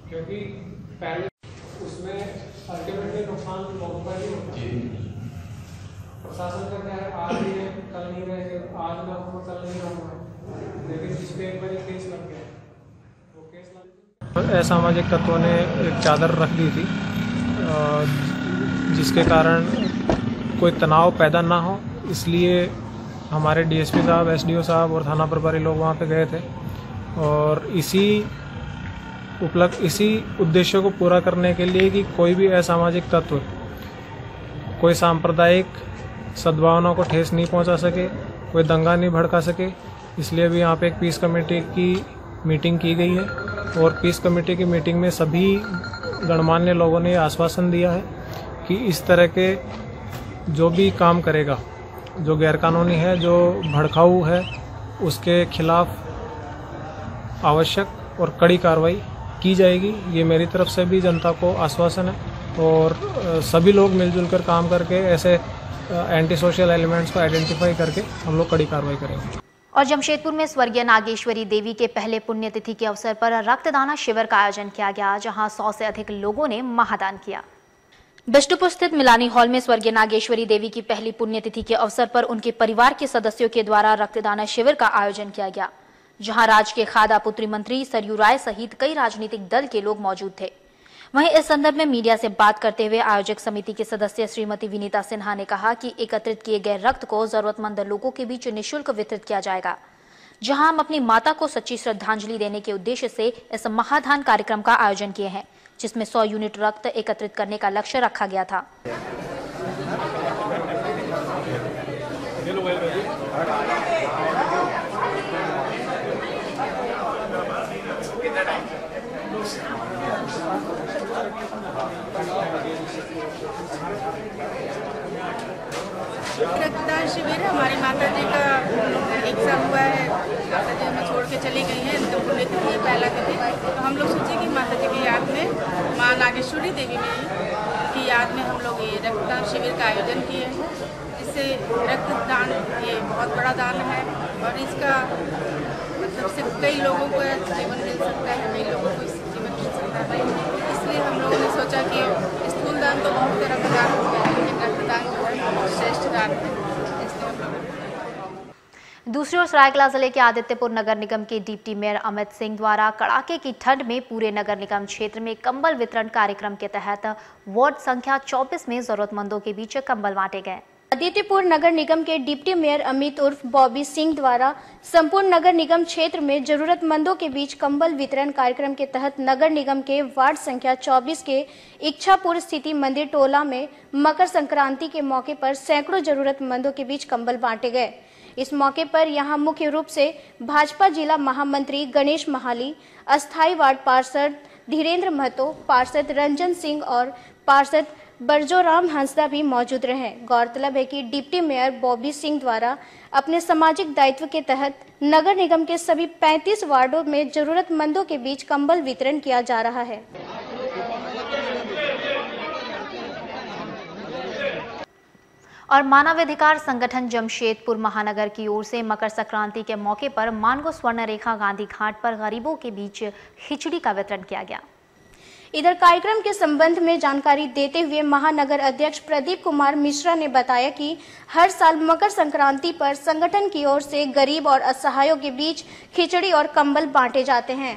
क्योंकि पहले उसमें अल्टीमेटली नुकसान लोगों का ही होता है। प्रशासन का क्या है, आज ही है कल नहीं रहेगा, आज ना हो कल नहीं होगा, लेकिन जिस पे एक बार केस लग गया वो केस लग गया। असामाजिक तत्वों ने एक चादर रख दी थी जिसके कारण कोई तनाव पैदा ना हो, इसलिए हमारे डीएसपी साहब, एसडीओ साहब और थाना प्रभारी लोग वहाँ पे गए थे और इसी उद्देश्य को पूरा करने के लिए कि कोई भी असामाजिक तत्व कोई सांप्रदायिक सद्भावना को ठेस नहीं पहुंचा सके, कोई दंगा नहीं भड़का सके, इसलिए भी यहाँ पे एक पीस कमेटी की मीटिंग की गई है और पीस कमेटी की मीटिंग में सभी गणमान्य लोगों ने आश्वासन दिया है कि इस तरह के जो भी काम करेगा, जो गैरकानूनी है, जो भड़काऊ है, उसके खिलाफ आवश्यक और कड़ी कार्रवाई की जाएगी। ये मेरी तरफ से भी जनता को आश्वासन है और सभी लोग मिलजुल कर काम करके ऐसे एंटी सोशल एलिमेंट्स को आइडेंटिफाई करके हम लोग कड़ी कार्रवाई करेंगे। और जमशेदपुर में स्वर्गीय नागेश्वरी देवी के पहले पुण्यतिथि के अवसर पर रक्तदान शिविर का आयोजन किया गया, जहां 100 से अधिक लोगों ने महादान किया। बिष्टुपुर स्थित मिलानी हॉल में स्वर्गीय नागेश्वरी देवी की पहली पुण्यतिथि के अवसर पर उनके परिवार के सदस्यों के द्वारा रक्तदान शिविर का आयोजन किया गया, जहां राज्य के खाद्य आपूर्ति मंत्री सरयू राय सहित कई राजनीतिक दल के लोग मौजूद थे। वहीं इस संदर्भ में मीडिया से बात करते हुए आयोजक समिति के सदस्य श्रीमती विनीता सिन्हा ने कहा कि एकत्रित किए गए रक्त को जरूरतमंद लोगों के बीच निःशुल्क वितरित किया जाएगा, जहां हम अपनी माता को सच्ची श्रद्धांजलि देने के उद्देश्य से इस महादान कार्यक्रम का आयोजन किए हैं, जिसमें 100 यूनिट रक्त एकत्रित करने का लक्ष्य रखा गया था। रक्तदान शिविर हमारी माता जी का एग्जाम हुआ है, माता जी हमें छोड़ के के चली गई हैं, इनका पुण्यतिथि है पहला तिथि। तो हम लोग सोचे कि माता जी की याद में, माँ नागेश्वरी देवी की याद में हम लोग ये रक्तदान शिविर का आयोजन किए हैं। इससे रक्तदान ये बहुत बड़ा दान है और इसका मतलब सिर्फ कई लोगों को जीवन मिल सकता है, कई लोगों को जीवन मिल सकता है। इसलिए हम लोगों ने सोचा कि स्थूल दान तो बहुत तरह का दान होता है, लेकिन रक्तदान जो है श्रेष्ठ दान है। दूसरी ओर सरायकेला जिले के आदित्यपुर नगर निगम के डिप्टी मेयर अमित सिंह द्वारा कड़ाके की ठंड में पूरे नगर निगम क्षेत्र में कंबल वितरण कार्यक्रम के तहत वार्ड संख्या 24 में जरूरतमंदों के बीच कंबल बांटे गए। आदित्यपुर नगर निगम के डिप्टी मेयर अमित उर्फ बॉबी सिंह द्वारा संपूर्ण नगर निगम क्षेत्र में जरूरतमंदों के बीच कंबल वितरण कार्यक्रम के तहत नगर निगम के वार्ड संख्या 24 के इच्छापुर स्थिति मंदिर टोला में मकर संक्रांति के मौके पर सैकड़ों जरूरतमंदों के बीच कंबल बांटे गए। इस मौके पर यहां मुख्य रूप से भाजपा जिला महामंत्री गणेश महाली, अस्थायी वार्ड पार्षद धीरेन्द्र महतो, पार्षद रंजन सिंह और पार्षद बरजोराम हंसदा भी मौजूद रहे। गौरतलब है कि डिप्टी मेयर बॉबी सिंह द्वारा अपने सामाजिक दायित्व के तहत नगर निगम के सभी 35 वार्डों में जरूरतमंदों के बीच कंबल वितरण किया जा रहा है। और मानवाधिकार संगठन जमशेदपुर महानगर की ओर से मकर संक्रांति के मौके पर मानगो स्वर्ण रेखा गांधी घाट पर गरीबों के बीच खिचड़ी का वितरण किया गया। इधर कार्यक्रम के संबंध में जानकारी देते हुए महानगर अध्यक्ष प्रदीप कुमार मिश्रा ने बताया कि हर साल मकर संक्रांति पर संगठन की ओर से गरीब और असहायों के बीच खिचड़ी और कंबल बांटे जाते हैं।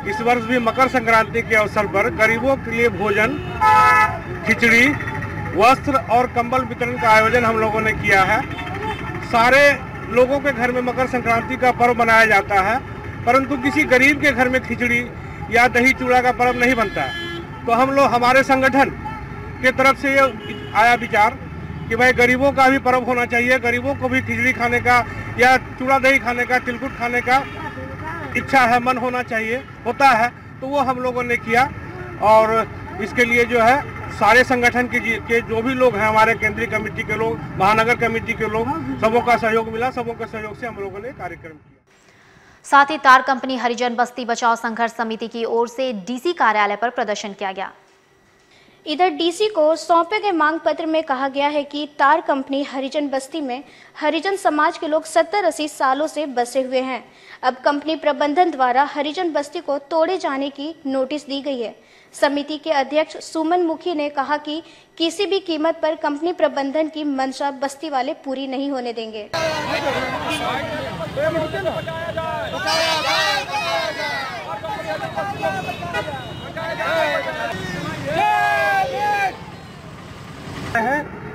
इस वर्ष भी मकर संक्रांति के अवसर पर गरीबों के लिए भोजन, खिचड़ी, वस्त्र और कंबल वितरण का आयोजन हम लोगों ने किया है। सारे लोगों के घर में मकर संक्रांति का पर्व मनाया जाता है, परंतु किसी गरीब के घर में खिचड़ी या दही चूड़ा का पर्व नहीं बनता है। तो हम लोग हमारे संगठन के तरफ से ये आया विचार कि भाई गरीबों का भी पर्व होना चाहिए, गरीबों को भी खिचड़ी खाने का या चूड़ा दही खाने का, तिलकुट खाने का इच्छा है, मन होना चाहिए, होता है। तो वो हम लोगों ने किया और इसके लिए जो है सारे संगठन के जो भी लोग हैं, हमारे केंद्रीय कमेटी के लोग, महानगर कमेटी के लोग, सबों का सहयोग मिला। सबों के सहयोग से हम लोगों ने कार्यक्रम किया। साथ ही तार कंपनी हरिजन बस्ती बचाओ संघर्ष समिति की ओर से डीसी कार्यालय पर प्रदर्शन किया गया। इधर डीसी को सौंपे गए मांग पत्र में कहा गया है कि तार कंपनी हरिजन बस्ती में हरिजन समाज के लोग 70-80 सालों से बसे हुए हैं। अब कंपनी प्रबंधन द्वारा हरिजन बस्ती को तोड़े जाने की नोटिस दी गई है। समिति के अध्यक्ष सुमन मुखी ने कहा कि किसी भी कीमत पर कंपनी प्रबंधन की मंशा बस्ती वाले पूरी नहीं होने देंगे।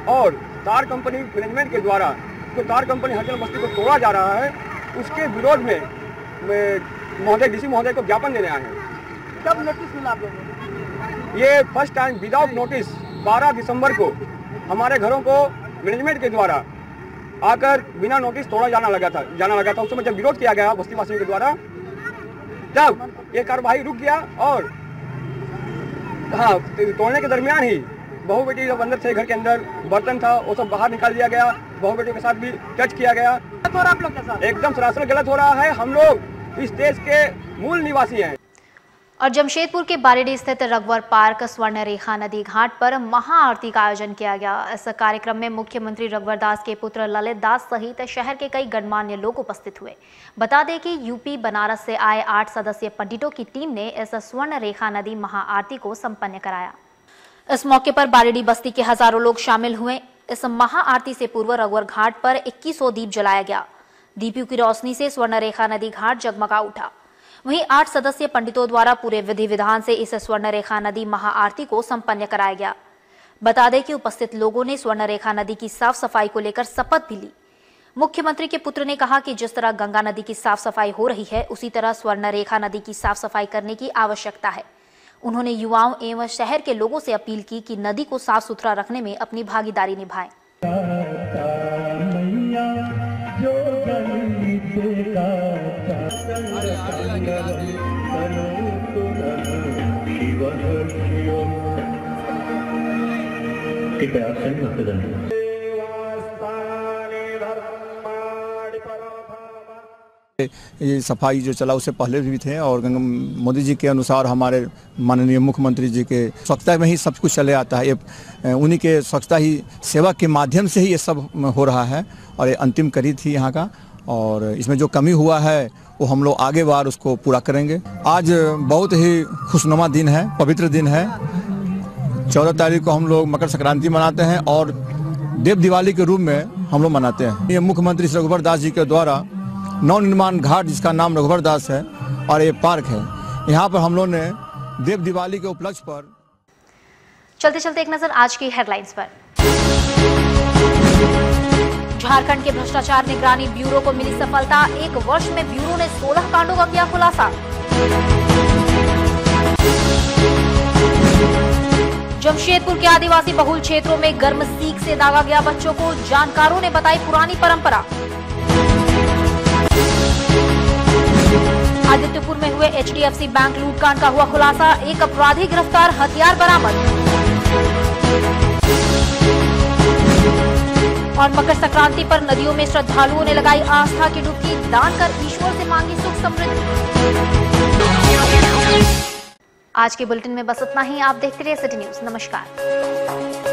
और तार कंपनी मैनेजमेंट के द्वारा जो तार कंपनी हरिजन बस्ती को तोड़ा जा रहा है, उसके विरोध में महोदय डीसी महोदय को ज्ञापन देने आए हैं। कब नोटिस मिला आप लोगों को? ये फर्स्ट टाइम विदाउट नोटिस 12 दिसंबर को हमारे घरों को मैनेजमेंट के द्वारा आकर बिना नोटिस तोड़ा जाना लगा था। उस समय जब विरोध किया गया बस्ती वासियों के द्वारा, तब ये कार्यवाही रुक गया और हाँ, तोड़ने के दरमियान ही बहू बेटी जब अंदर थे, घर के अंदर बर्तन था, वो सब बाहर निकाल दिया गया। बहू बेटियों के साथ भी टच किया गया। आप लोग के साथ एकदम सरासर गलत हो रहा है। हम लोग इस देश के मूल निवासी हैं। और जमशेदपुर के बारेडी स्थित रघुवर पार्क स्वर्ण रेखा नदी घाट पर महाआरती का आयोजन किया गया। इस कार्यक्रम में मुख्यमंत्री रघुवर दास के पुत्र ललित दास सहित शहर के कई गणमान्य लोग उपस्थित हुए। बता दें कि यूपी बनारस से आए 8 सदस्यीय पंडितों की टीम ने इस स्वर्ण रेखा नदी महाआरती को संपन्न कराया। इस मौके पर बारेडी बस्ती के हजारों लोग शामिल हुए। इस महाआरती से पूर्व रघुवर घाट पर 2100 दीप जलाया गया। दीपों की रोशनी से स्वर्ण रेखा नदी घाट जगमगा उठा। वहीं 8 सदस्यीय पंडितों द्वारा पूरे विधि विधान से इस स्वर्ण रेखा नदी महाआरती को संपन्न कराया गया। बता दें कि उपस्थित लोगों ने स्वर्ण रेखा नदी की साफ सफाई को लेकर शपथ भी ली। मुख्यमंत्री के पुत्र ने कहा कि जिस तरह गंगा नदी की साफ सफाई हो रही है, उसी तरह स्वर्ण रेखा नदी की साफ सफाई करने की आवश्यकता है। उन्होंने युवाओं एवं शहर के लोगों से अपील की कि नदी को साफ सुथरा रखने में अपनी भागीदारी निभाएं। ये सफाई जो चला उससे पहले भी थे और मोदी जी के अनुसार हमारे माननीय मुख्यमंत्री जी के स्वच्छता में ही सब कुछ चले आता है। ये उन्हीं के स्वच्छता ही सेवा के माध्यम से ही ये सब हो रहा है और ये अंतिम कड़ी थी यहाँ का, और इसमें जो कमी हुआ है वो हम लोग आगे बार उसको पूरा करेंगे। आज बहुत ही खुशनुमा दिन है, पवित्र दिन है। 14 तारीख को हम लोग मकर संक्रांति मनाते हैं और देव दिवाली के रूप में हम लोग मनाते हैं। ये मुख्यमंत्री श्री रघुवर दास जी के द्वारा नव निर्माण घाट, जिसका नाम रघुवर दास है, और ये पार्क है, यहाँ पर हम लोग ने देव दिवाली के उपलक्ष्य पर। चलते चलते एक नजर आज की हेडलाइंस पर। झारखंड के भ्रष्टाचार निगरानी ब्यूरो को मिली सफलता। 1 वर्ष में ब्यूरो ने 16 कांडों का किया खुलासा। जमशेदपुर के आदिवासी बहुल क्षेत्रों में गर्म सीख से दागा गया बच्चों को, जानकारों ने बताई पुरानी परंपरा। आदित्यपुर में हुए HDFC बैंक लूटकांड का हुआ खुलासा। 1 अपराधी गिरफ्तार, हथियार बरामद। और मकर संक्रांति पर नदियों में श्रद्धालुओं ने लगाई आस्था की डुबकी, दान कर ईश्वर से मांगी सुख समृद्धि। आज के बुलेटिन में बस इतना ही। आप देखते रहिए सिटी न्यूज। नमस्कार।